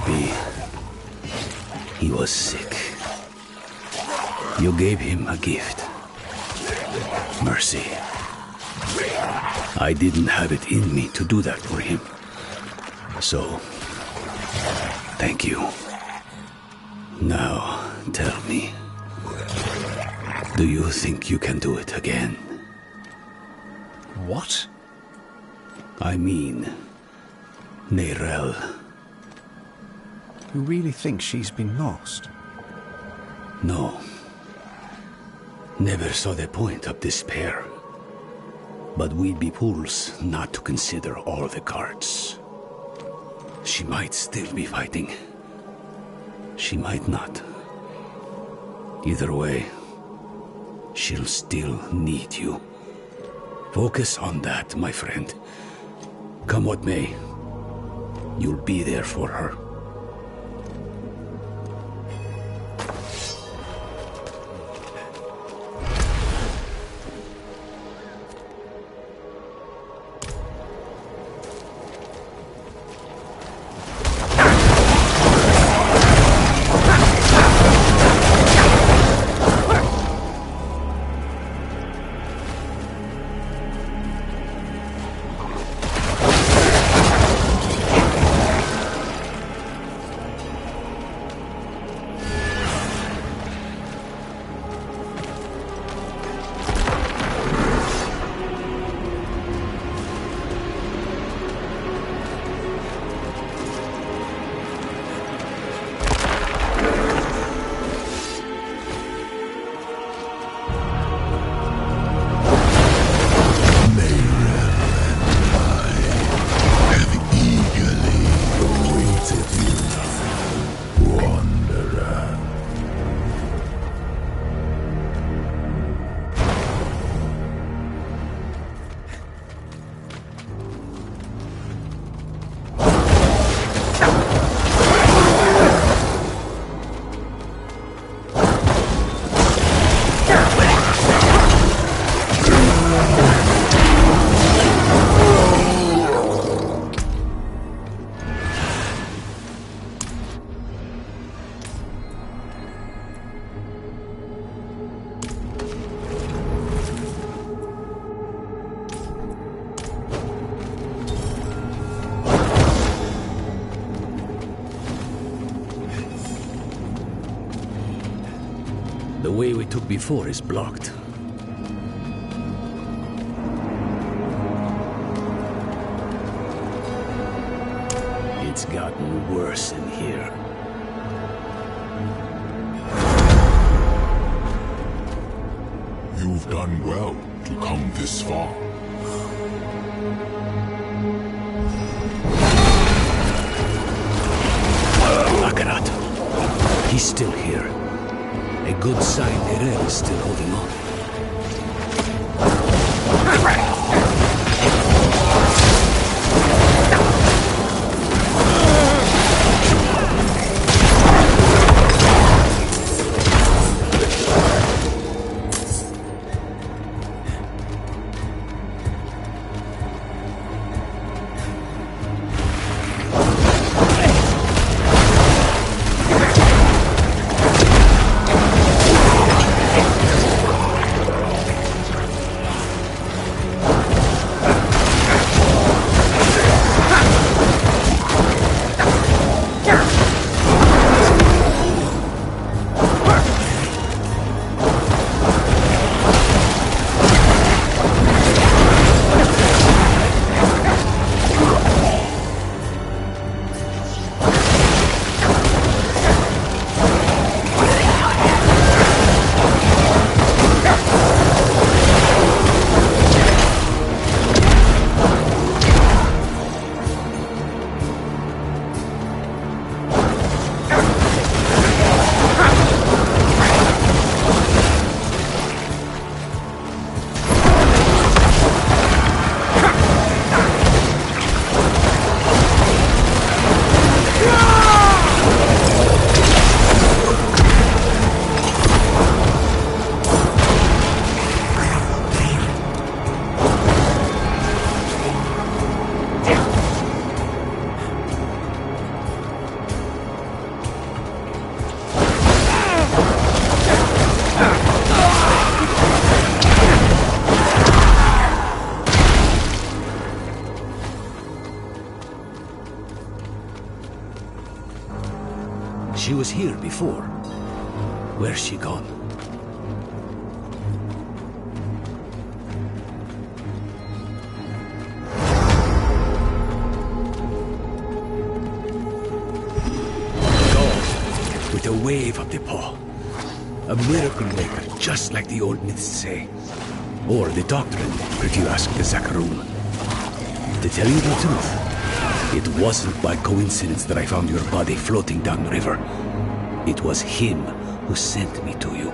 be. He was sick. You gave him a gift. Mercy. I didn't have it in me to do that for him. So, thank you. Now, tell me. Do you think you can do it again? What? I mean, Neyrelle. You really think she's been lost? No. Never saw the point of despair. But we'd be fools not to consider all the cards. She might still be fighting. She might not. Either way, she'll still need you. Focus on that, my friend. Come what may, you'll be there for her. The way we took before is blocked. It's gotten worse in here. You've done well to come this far. Akarat. He's still here. A good sign Neyrelle is still holding on. She was here before. Where's she gone? Gone with a wave of the paw. A miracle maker, just like the old myths say. Or the doctrine, if you ask the Zakarum. To tell you the truth, it wasn't by coincidence that I found your body floating down the river. It was him who sent me to you.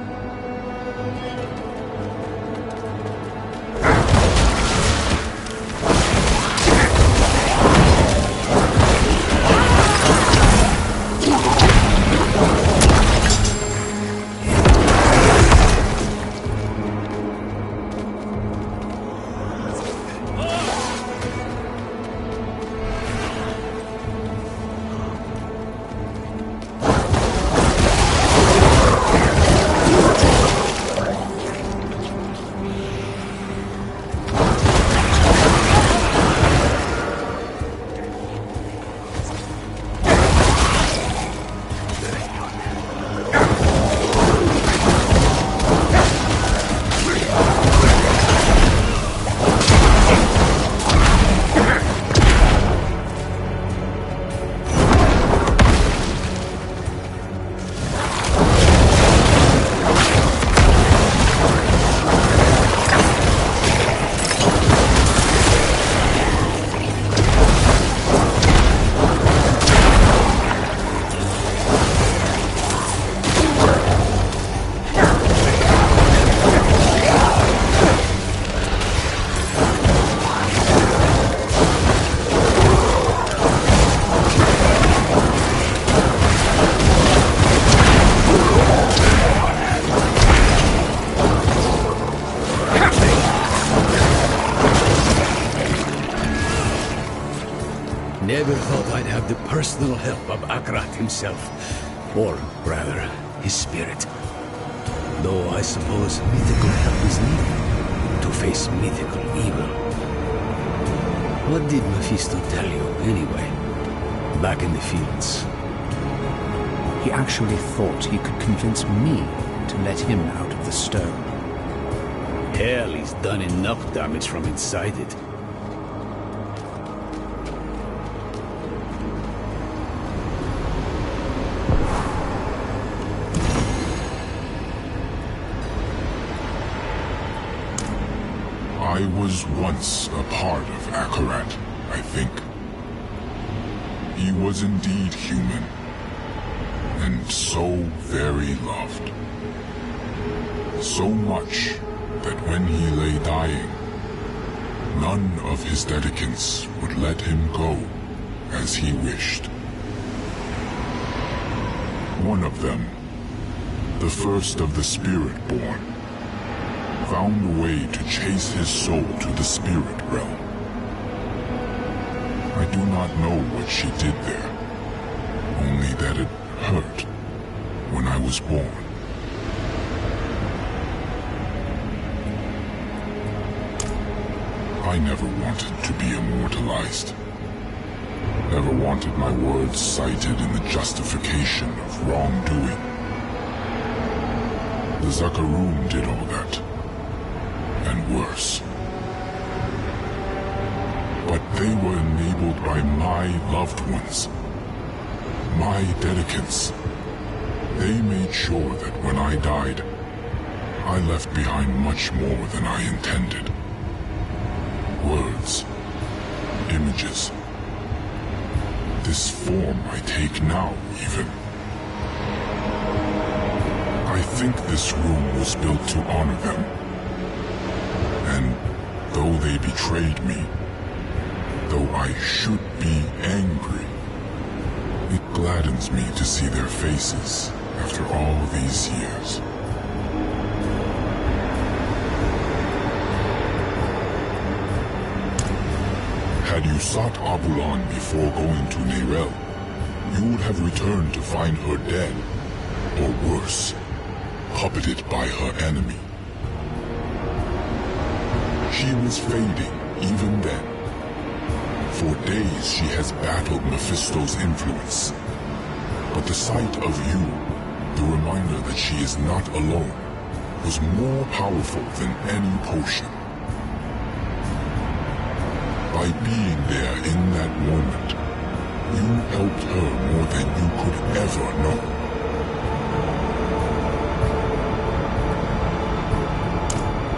Never thought I'd have the personal help of Akrat himself. Or, rather, his spirit. Though I suppose mythical help is needed to face mythical evil. What did Mephisto tell you, anyway? Back in the fields. He actually thought he could convince me to let him out of the stone. Hell, he's done enough damage from inside it. I was once a part of Akarat, I think. He was indeed human, and so very loved. So much that when he lay dying, none of his dedicants would let him go as he wished. One of them, the first of the Spirit-born, found a way to chase his soul to the spirit realm. I do not know what she did there, only that it hurt when I was born. I never wanted to be immortalized. Never wanted my words cited in the justification of wrongdoing. The Zakarum did all that. And worse. But they were enabled by my loved ones, my dedicants. They made sure that when I died, I left behind much more than I intended. Words, images. This form I take now, even. I think this room was built to honor them. And though they betrayed me, though I should be angry, it gladdens me to see their faces after all these years. Had you sought Abulan before going to Nerel, you would have returned to find her dead, or worse, puppeted by her enemy. She was fading even then. For days she has battled Mephisto's influence, But the sight of you, the reminder that she is not alone, was more powerful than any potion. By being there in that moment, you helped her more than you could ever know.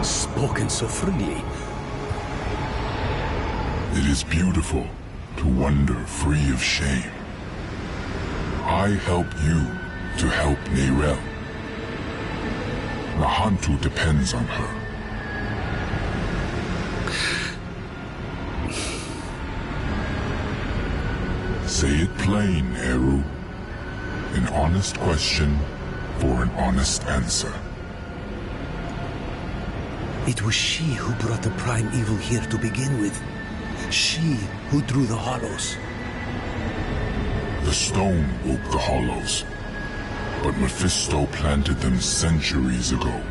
Spoken so freely. It is beautiful to wander free of shame. I help you to help Neyrelle. Nahantu depends on her. Say it plain, Eru. An honest question for an honest answer. It was she who brought the prime evil here to begin with. She who drew the hollows. The stone woke the hollows, but Mephisto planted them centuries ago.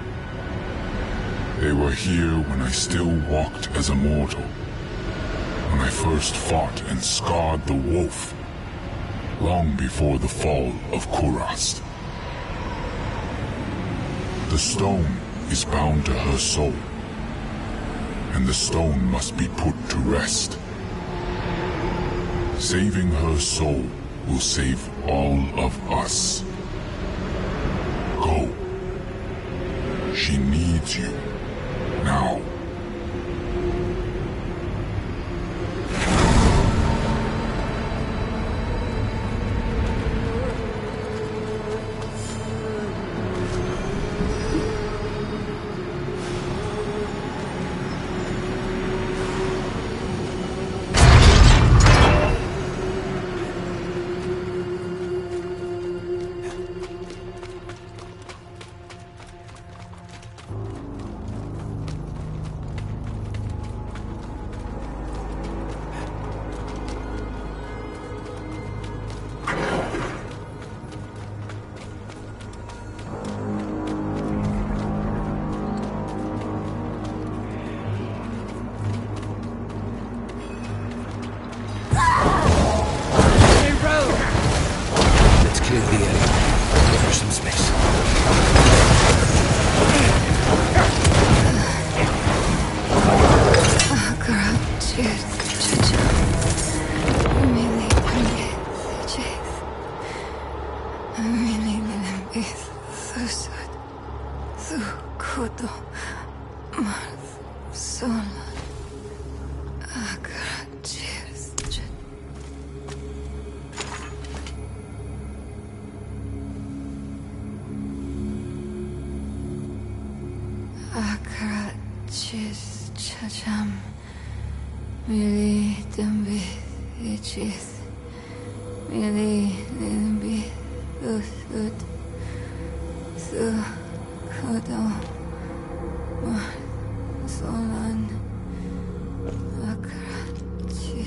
They were here when I still walked as a mortal, when I first fought and scarred the wolf, long before the fall of Kurast. The stone is bound to her soul, and the stone must be put to rest. Saving her soul will save all of us. Go. She needs you now. Clear the area. Give her some space.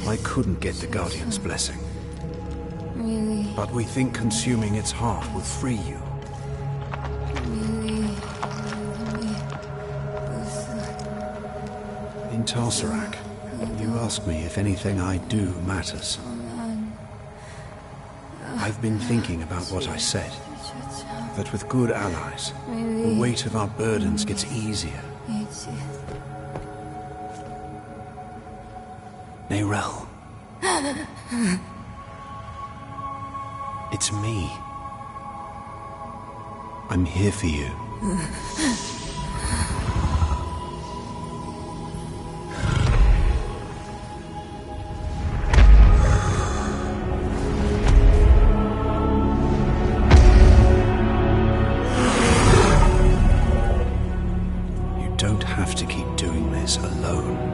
I couldn't get the Guardian's blessing, but we think consuming its heart will free you. In Tarsarak, you ask me if anything I do matters. I've been thinking about what I said, that with good allies, the weight of our burdens gets easier. Neyrelle. It's me. I'm here for you. You don't have to keep doing this alone.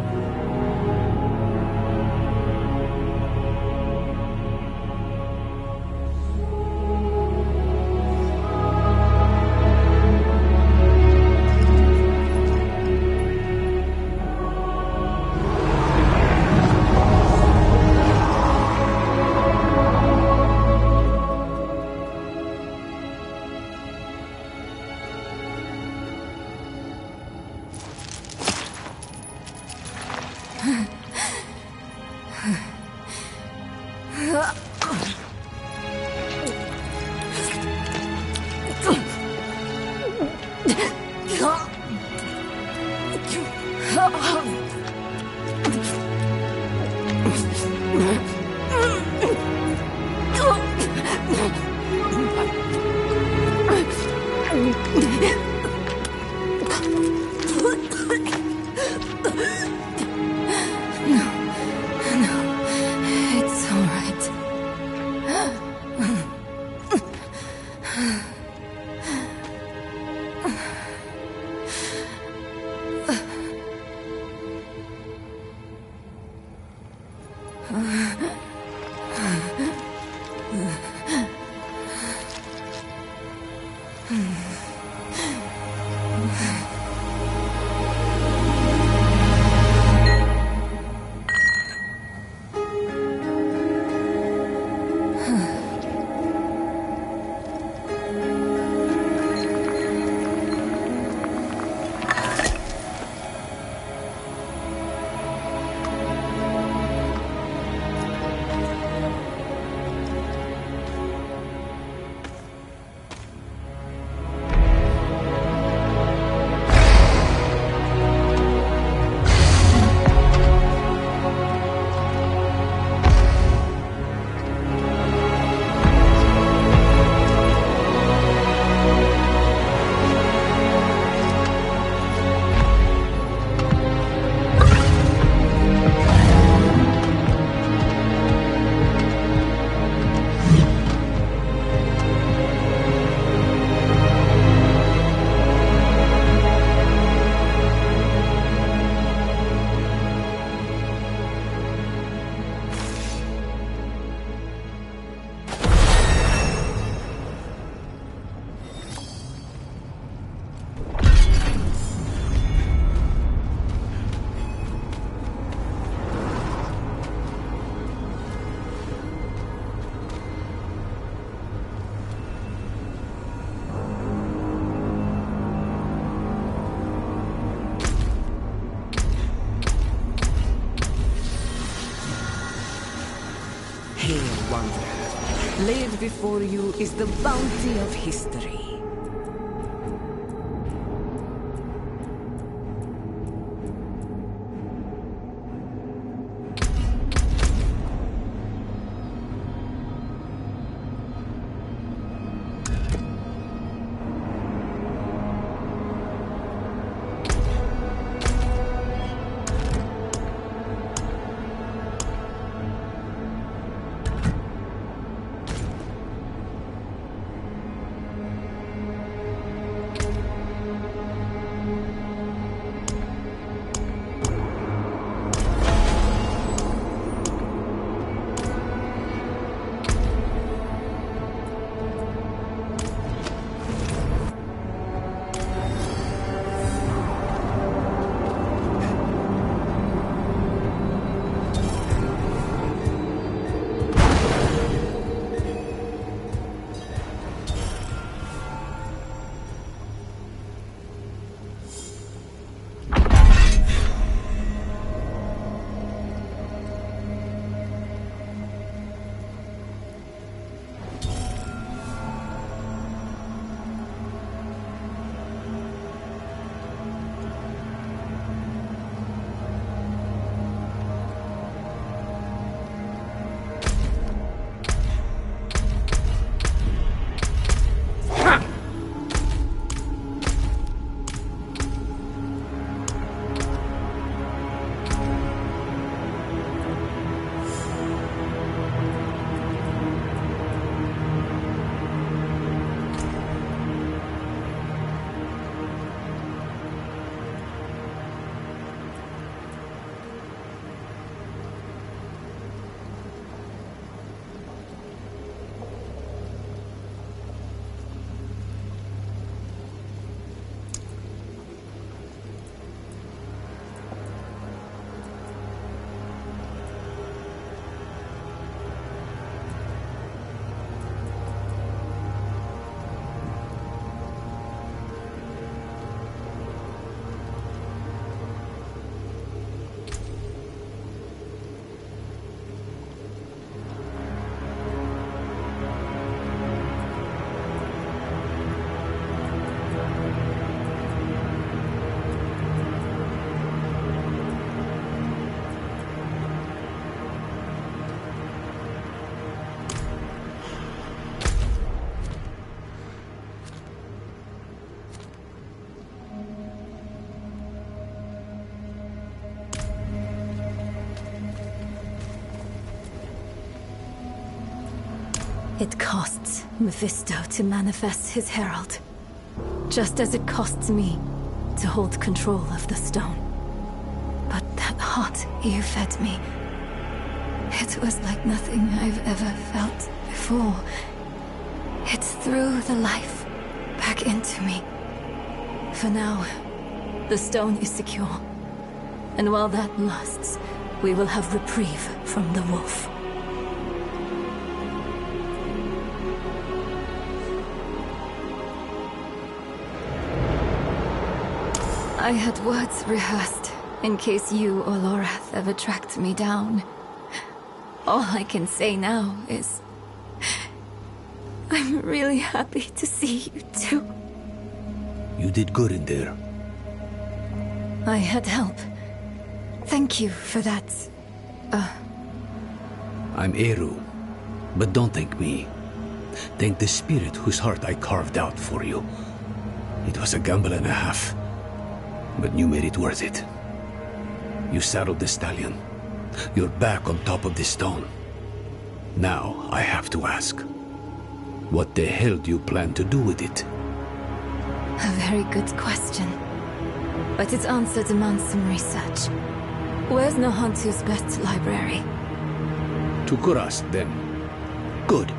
It's all right. Hail, wanderer. Laid before you is the bounty of history. It costs Mephisto to manifest his herald, just as it costs me to hold control of the stone. But that heart you fed me, it was like nothing I've ever felt before. It threw the life back into me. For now, the stone is secure. And while that lasts, we will have reprieve from the wolf. I had words rehearsed in case you or Lorath ever tracked me down. All I can say now is I'm really happy to see you too. You did good in there. I had help. Thank you for that. I'm Eru, but don't thank me. Thank the spirit whose heart I carved out for you. It was a gamble and a half, but you made it worth it. You saddled the stallion. You're back on top of the stone. Now I have to ask, what the hell do you plan to do with it? A very good question. But its answer demands some research. Where's Nohantu's best library? To Kurast, then. Good.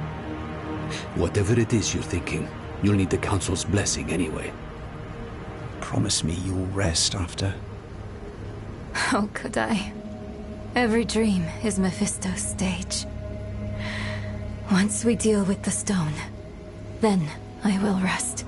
Whatever it is you're thinking, you'll need the Council's blessing anyway. Promise me you'll rest after. How could I? Every dream is Mephisto's stage. Once we deal with the stone, then I will rest.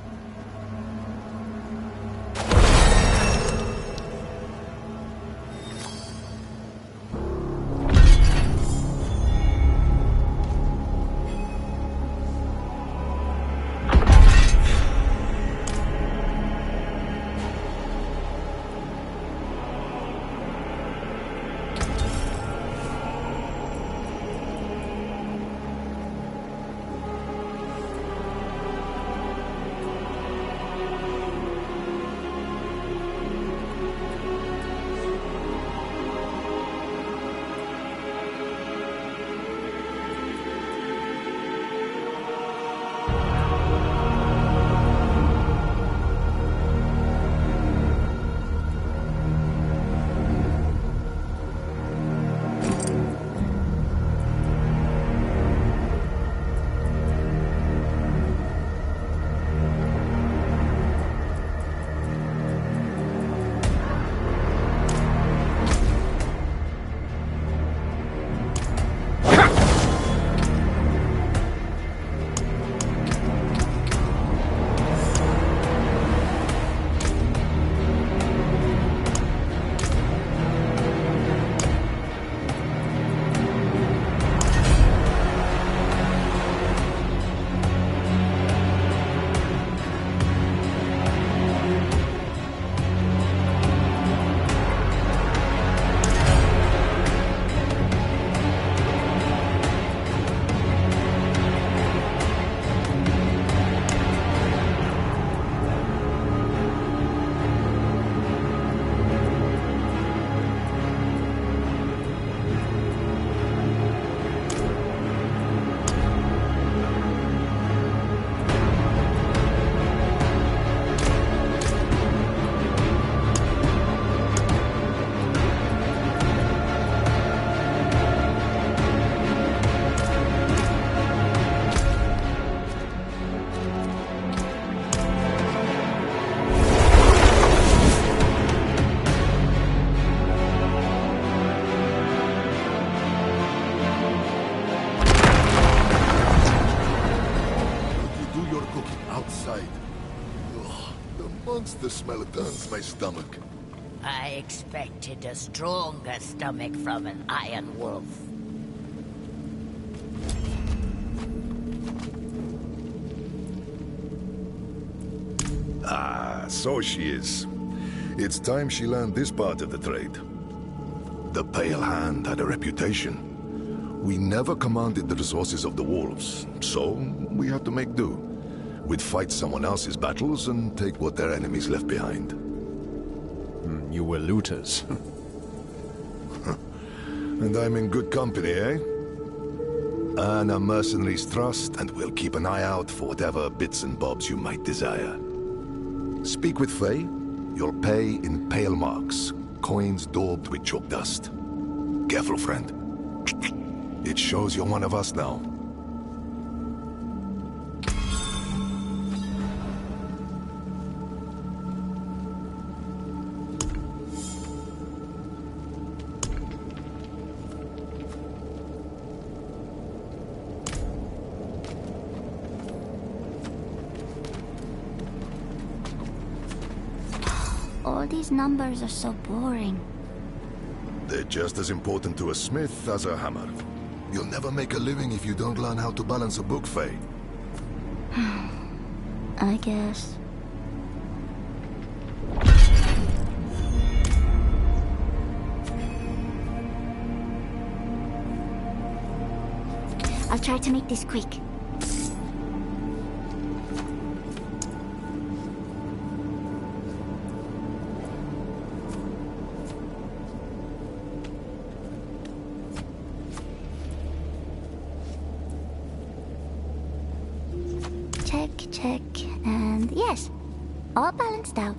The smell turns my stomach. I expected a stronger stomach from an iron wolf. Ah, so she is. It's time she learned this part of the trade. The Pale Hand had a reputation. We never commanded the resources of the wolves, so we had to make do. We'd fight someone else's battles and take what their enemies left behind. You were looters. And I'm in good company, eh? Earn a mercenary's trust, and we'll keep an eye out for whatever bits and bobs you might desire. Speak with Faye. You'll pay in pale marks, coins daubed with chalk dust. Careful, friend. It shows you're one of us now. All these numbers are so boring. They're just as important to a smith as a hammer. You'll never make a living if you don't learn how to balance a book, Faye. I guess. I'll try to make this quick. Check, and yes, all balanced out.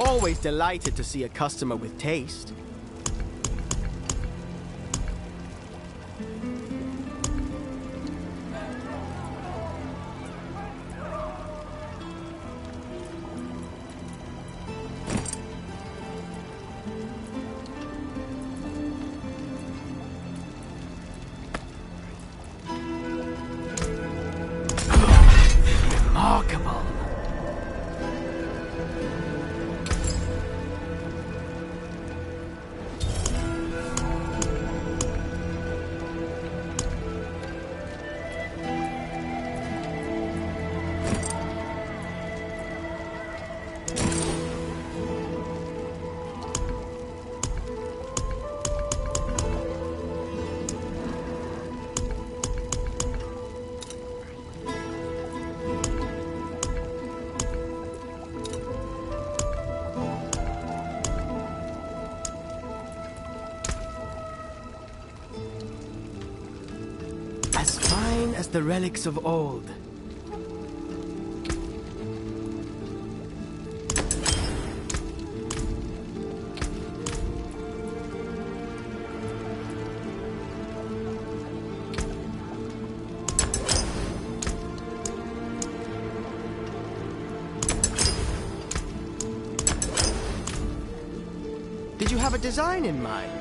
always delighted to see a customer with taste. Remarkable. As fine as the relics of old. Did you have a design in mind?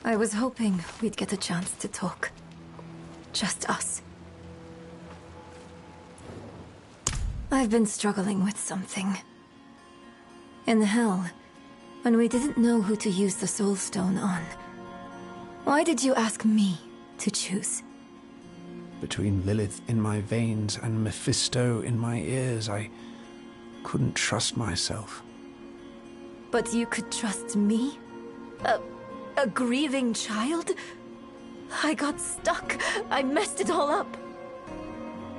I was hoping we'd get a chance to talk. Just us. I've been struggling with something. In hell, when we didn't know who to use the Soul Stone on, why did you ask me to choose? Between Lilith in my veins and Mephisto in my ears, I couldn't trust myself. But you could trust me? A grieving child? I got stuck. I messed it all up.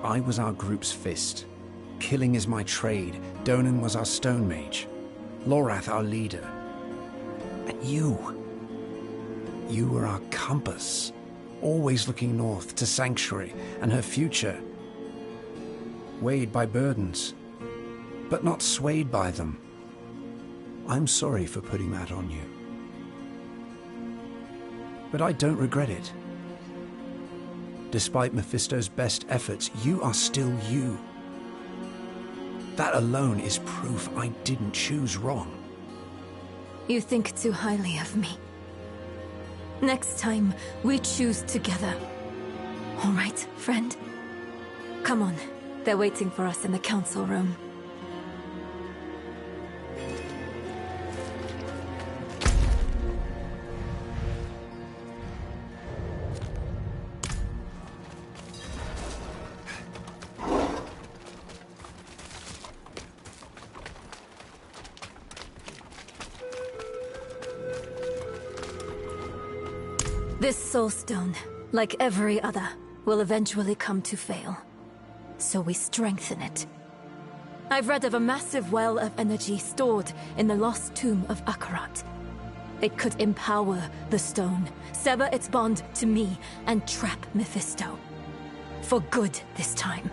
I was our group's fist. Killing is my trade. Donan was our stone mage. Lorath our leader. And you were our compass. Always looking north to Sanctuary and her future. Weighed by burdens, but not swayed by them. I'm sorry for putting that on you. But I don't regret it. Despite Mephisto's best efforts, you are still you. That alone is proof I didn't choose wrong. You think too highly of me. Next time, we choose together. All right, friend? Come on. They're waiting for us in the council room. This soul stone, like every other, will eventually come to fail. so we strengthen it. I've read of a massive well of energy stored in the lost tomb of Akarat. It could empower the stone, sever its bond to me, and trap Mephisto. For good this time.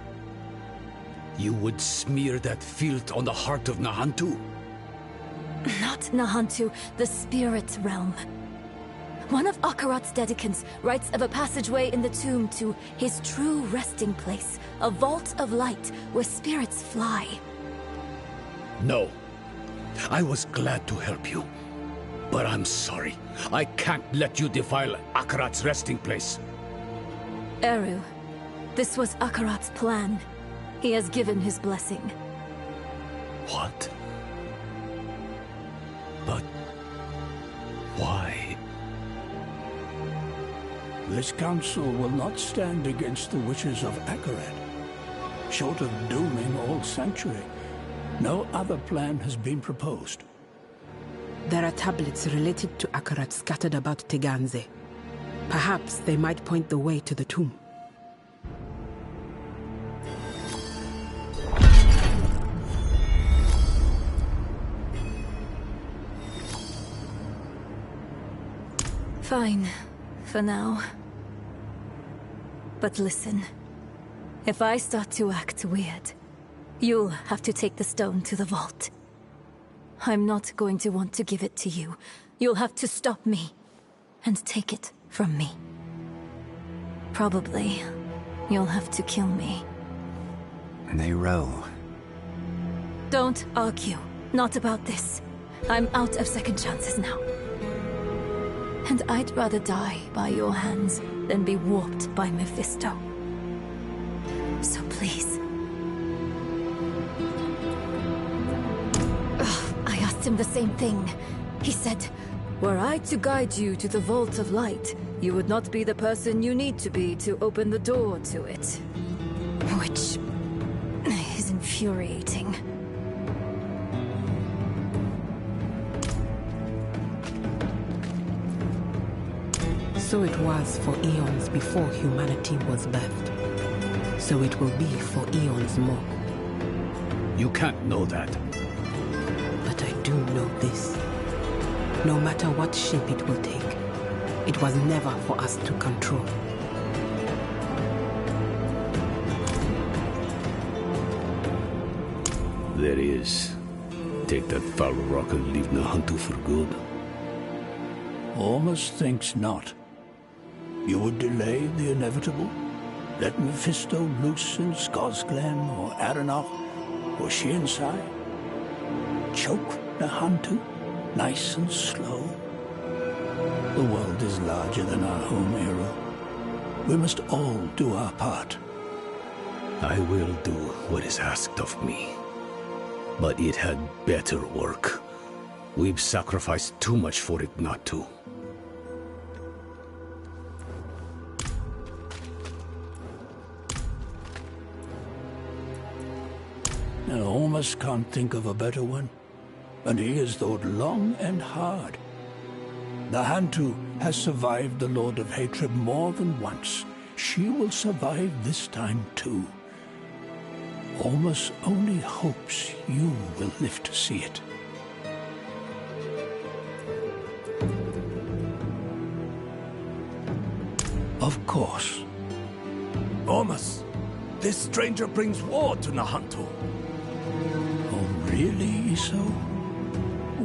You would smear that filth on the heart of Nahantu? Not Nahantu, the spirit realm. One of Akarat's dedicants writes of a passageway in the tomb to his true resting place, a vault of light where spirits fly. No. I was glad to help you. But I'm sorry. I can't let you defile Akarat's resting place. Eru, this was Akarat's plan. He has given his blessing. What? But why? This council will not stand against the wishes of Akarat. Short of dooming all Sanctuary, no other plan has been proposed. There are tablets related to Akarat scattered about Teganze. Perhaps they might point the way to the tomb. Fine, for now. But listen, if I start to act weird, you'll have to take the stone to the vault. I'm not going to want to give it to you. You'll have to stop me and take it from me. Probably, you'll have to kill me. They row. Don't argue. Not about this. I'm out of second chances now. And I'd rather die by your hands than be warped by Mephisto. So please. I asked him the same thing. He said, were I to guide you to the Vault of Light, you would not be the person you need to be to open the door to it. Which is infuriating. So it was for eons before humanity was birthed. So it will be for eons more. You can't know that. But I do know this. No matter what shape it will take, it was never for us to control. There is. Take that foul rock and leave Nahantu for good. Almost thinks not. You would delay the inevitable? Let Mephisto loose in Skosglen or Aranach or Shiensai? Choke Nahantu, nice and slow? The world is larger than our home, Eru. We must all do our part. I will do what is asked of me. But it had better work. We've sacrificed too much for it not to. I almost can't think of a better one. And he has thought long and hard. Nahantu has survived the Lord of Hatred more than once. She will survive this time too. Almost only hopes you will live to see it. Of course. Ormus, this stranger brings war to Nahantu. Oh, really, Iso?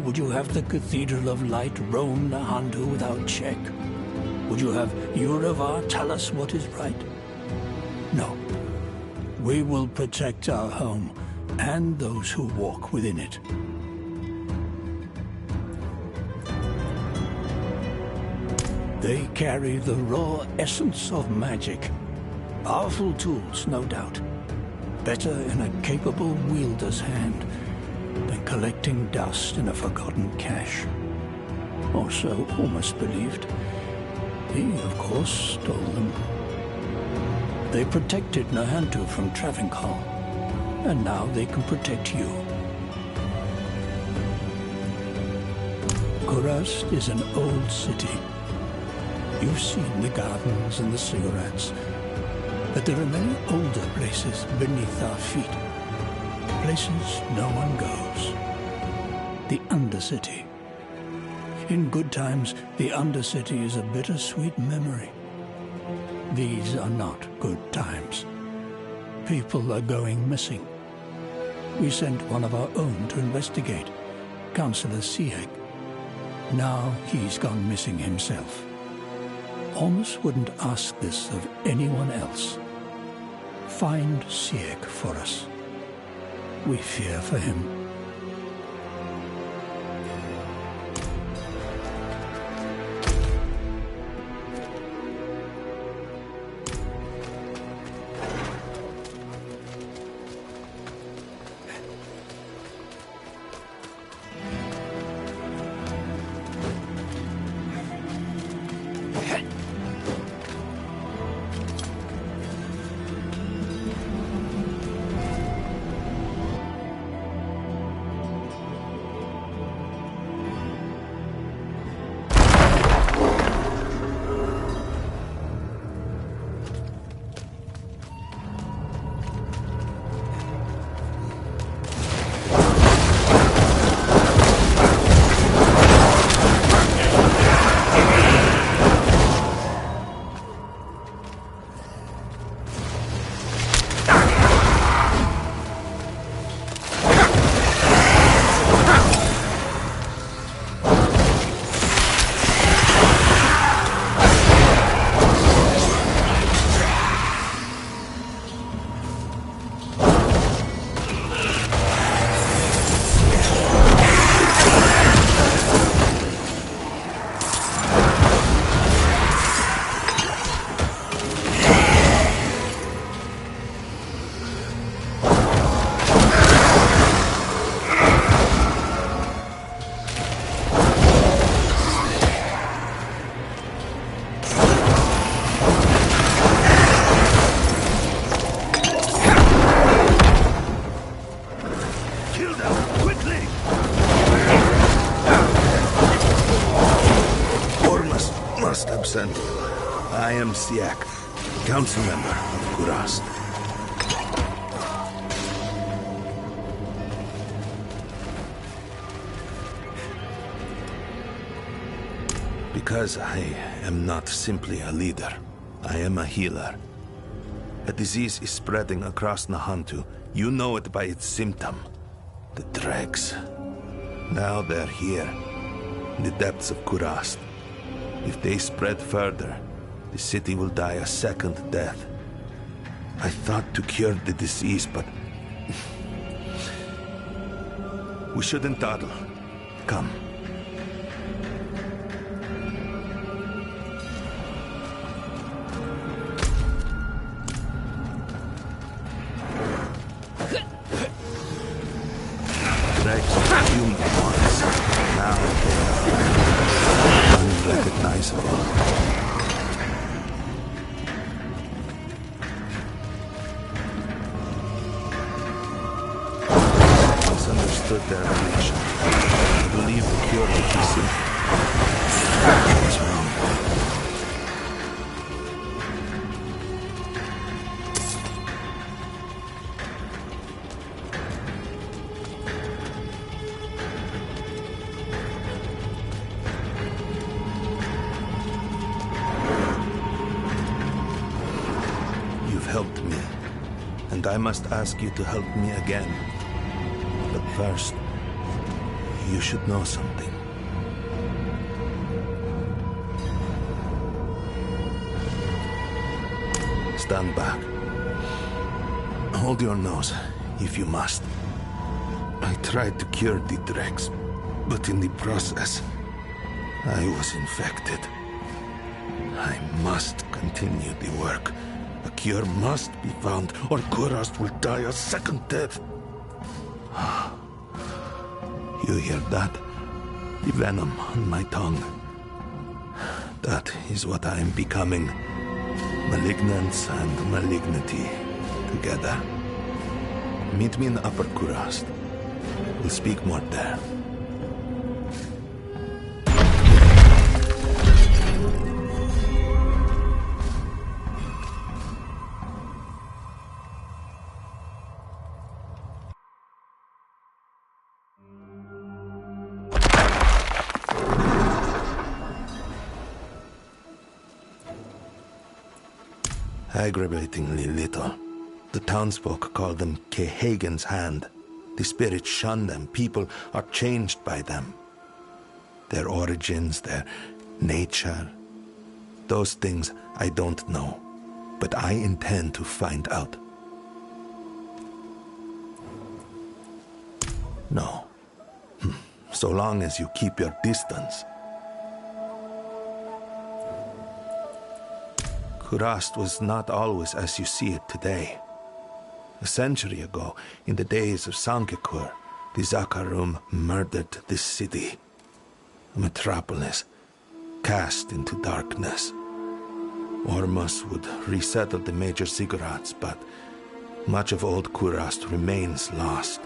Would you have the Cathedral of Light roam Nahantu without check? Would you have Uravar tell us what is right? No. We will protect our home and those who walk within it. They carry the raw essence of magic. Powerful tools, no doubt. Better in a capable wielder's hand than collecting dust in a forgotten cache. Or so Ormus believed. He, of course, stole them. They protected Nahantu from Travancore, and now they can protect you. Kurast is an old city. You've seen the gardens and the cigarettes. But there are many older places beneath our feet. Places no one goes. The Undercity. In good times, the Undercity is a bittersweet memory. These are not good times. People are going missing. We sent one of our own to investigate, Councillor Sieg. Now he's gone missing himself. Ormus wouldn't ask this of anyone else. Find Sieg for us. We fear for him. I am Sieg, council member of Kurast. Because I am not simply a leader, I am a healer. A disease is spreading across Nahantu. You know it by its symptom. The dregs. Now they're here, in the depths of Kurast. If they spread further, the city will die a second death. I thought to cure the disease, but... we shouldn't dawdle. Come. Dregs were human once. Now they are unrecognizable. Understood their affliction. I believe the cure will be simple. What's wrong? You've helped me, and I must ask you to help me again. But first, you should know something. Stand back. Hold your nose, if you must. I tried to cure the dregs, but in the process, I was infected. I must continue the work. A cure must be found, or Kurast will die a second death. You hear that? The venom on my tongue. That is what I am becoming. Malignance and malignity together. Meet me in Upper Kurast. We'll speak more there. Aggravatingly little. The townsfolk call them Kehagen's hand. The spirits shun them. People are changed by them. Their origins, their nature. Those things I don't know. But I intend to find out. No. So long as you keep your distance. Kurast was not always as you see it today. A century ago, in the days of Sankekur, the Zakarum murdered this city. A metropolis, cast into darkness. Ormus would resettle the major ziggurats, but much of old Kurast remains lost.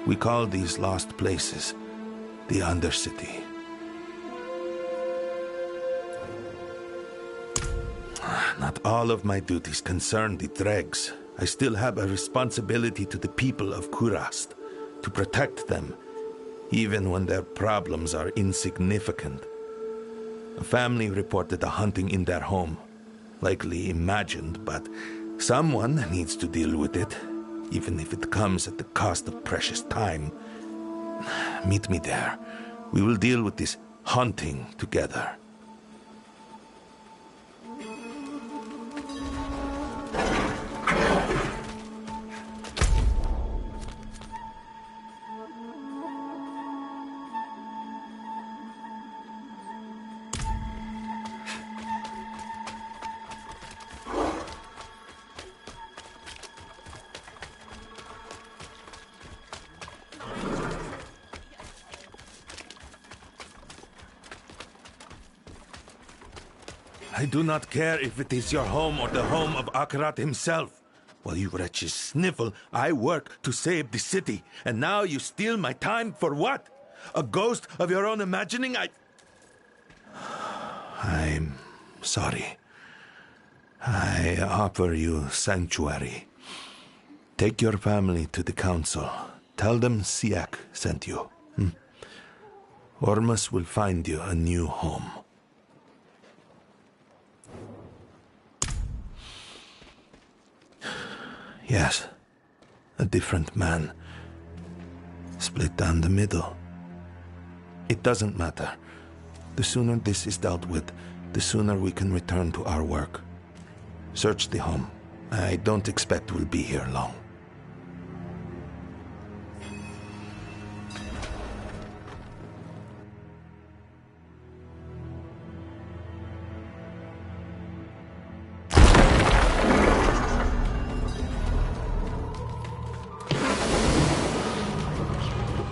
We call these lost places the Undercity. Not all of my duties concern the dregs. I still have a responsibility to the people of Kurast, to protect them, even when their problems are insignificant. A family reported a hunting in their home. Likely imagined, but someone needs to deal with it, even if it comes at the cost of precious time. Meet me there. We will deal with this hunting together. I do not care if it is your home or the home of Akarat himself. While you wretches sniffle, I work to save the city. And now you steal my time for what? A ghost of your own imagining? I'm sorry. I offer you sanctuary. Take your family to the council. Tell them Siak sent you. Ormus will find you a new home. Yes, a different man. Split down the middle. It doesn't matter. The sooner this is dealt with, the sooner we can return to our work. Search the home. I don't expect we'll be here long.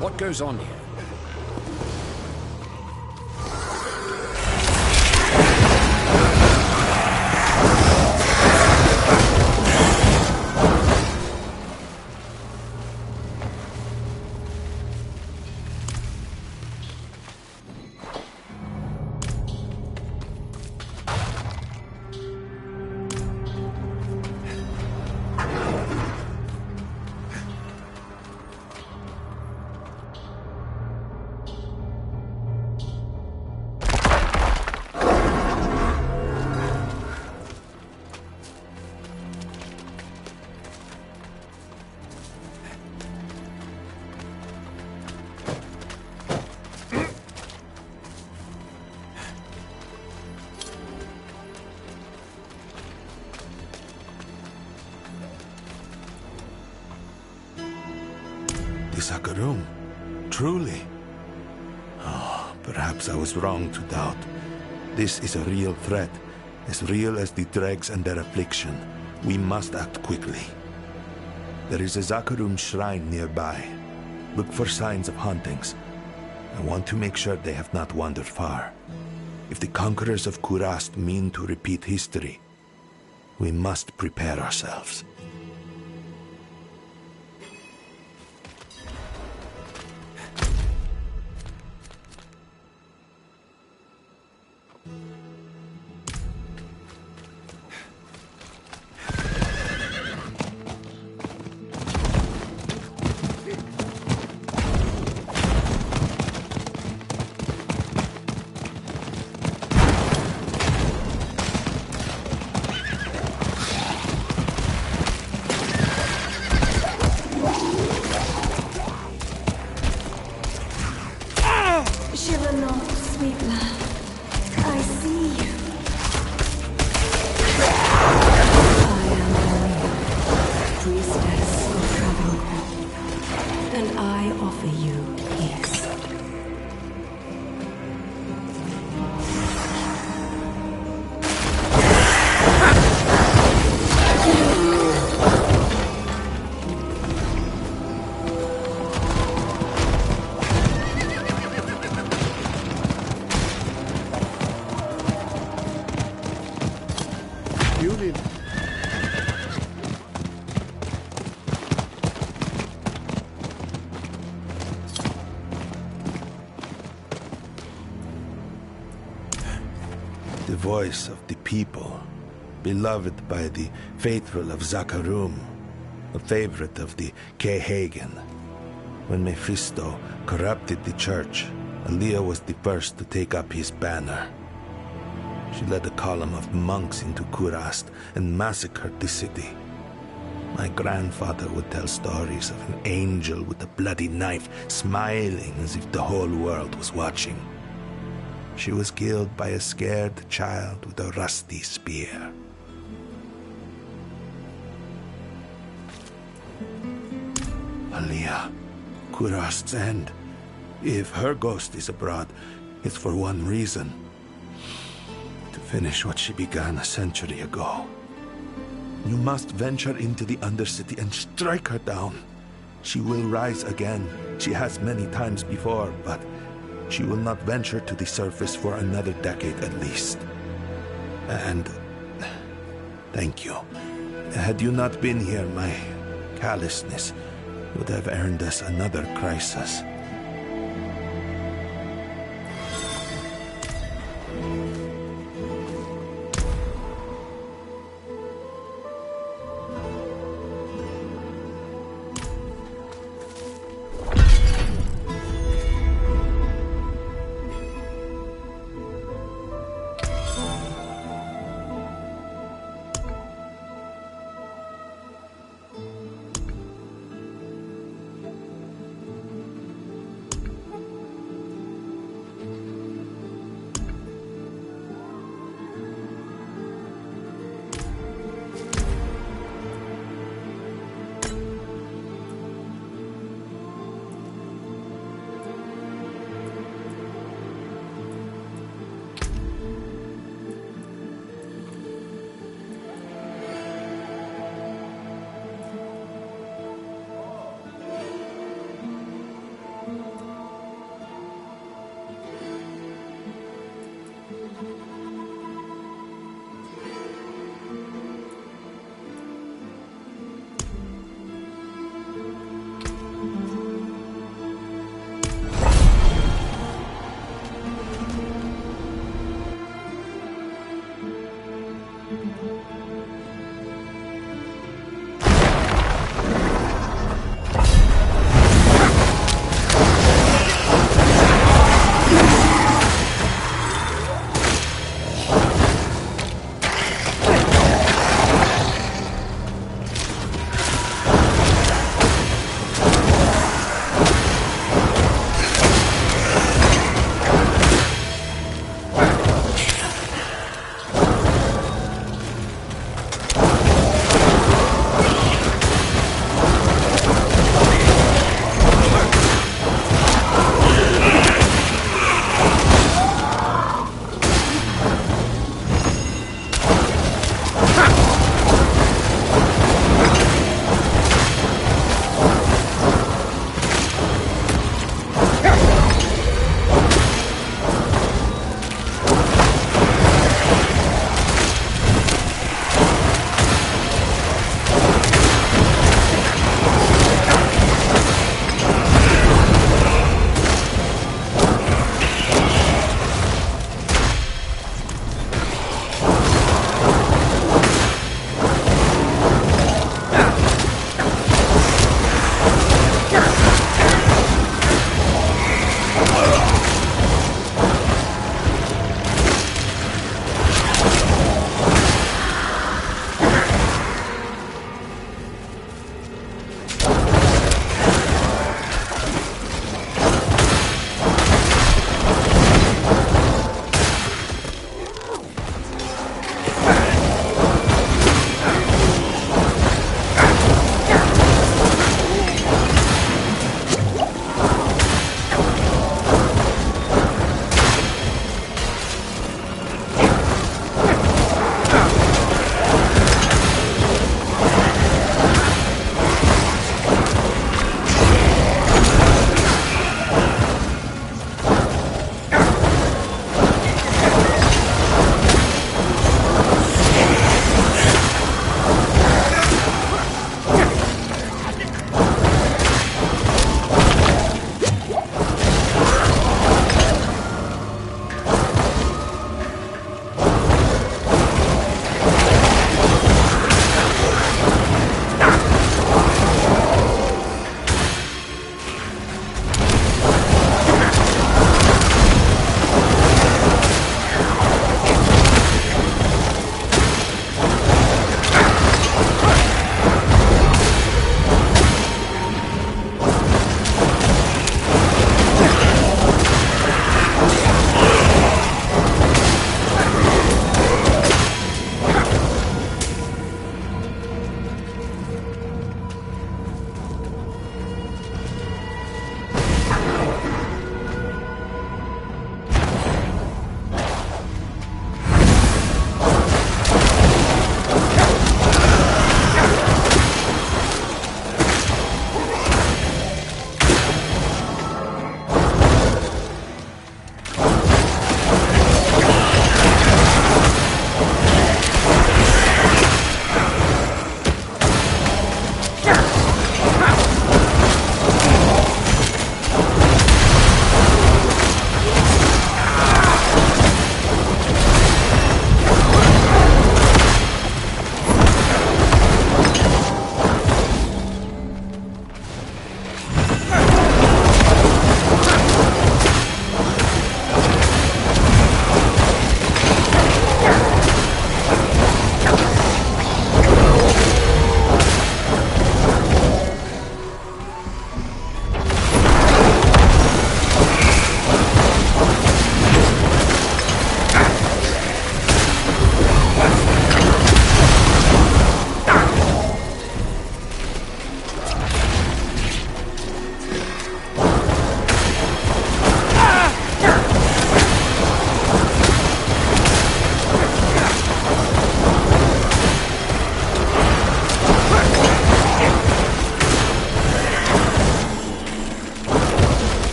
What goes on here? Sakarum, truly? Oh, perhaps I was wrong to doubt. This is a real threat, as real as the dregs and their affliction. We must act quickly. There is a Zakarum shrine nearby. Look for signs of hauntings. I want to make sure they have not wandered far. If the conquerors of Kurast mean to repeat history, we must prepare ourselves. with. The voice of the people, beloved by the faithful of Zakarum, a favorite of the Kehagen. When Mephisto corrupted the church, Aaliyah was the first to take up his banner. She led a column of monks into Kurast and massacred the city. My grandfather would tell stories of an angel with a bloody knife smiling as if the whole world was watching. She was killed by a scared child with a rusty spear. Aaliyah, Kurast's end. If her ghost is abroad, it's for one reason. To finish what she began a century ago. You must venture into the Undercity and strike her down. She will rise again. She has many times before, but she will not venture to the surface for another decade at least. And thank you. Had you not been here, my callousness would have earned us another crisis.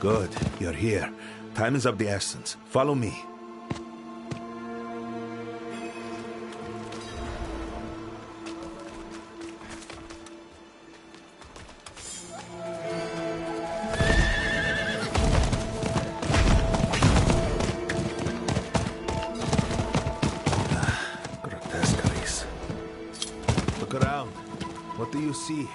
Good, you're here. Time is of the essence. Follow me. Grotesqueries. Look around. What do you see?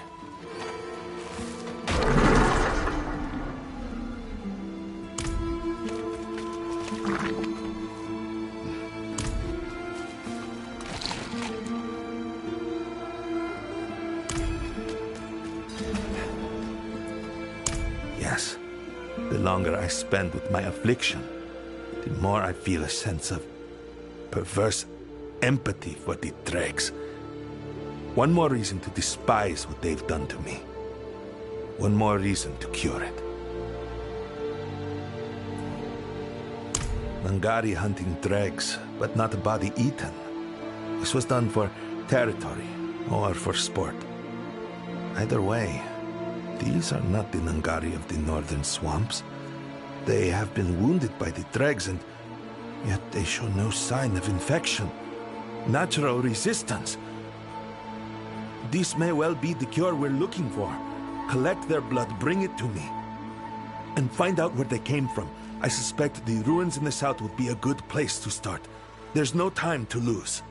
Yes, the longer I spend with my affliction, the more I feel a sense of perverse empathy for the dregs. One more reason to despise what they've done to me. One more reason to cure it. Nangari hunting dregs, but not a body eaten. This was done for territory or for sport. Either way, these are not the Nangari of the northern swamps. They have been wounded by the dregs, and yet they show no sign of infection. Natural resistance. This may well be the cure we're looking for. Collect their blood, bring it to me, and find out where they came from. I suspect the ruins in the south would be a good place to start. There's no time to lose.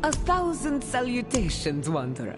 1,000 salutations, Wanderer.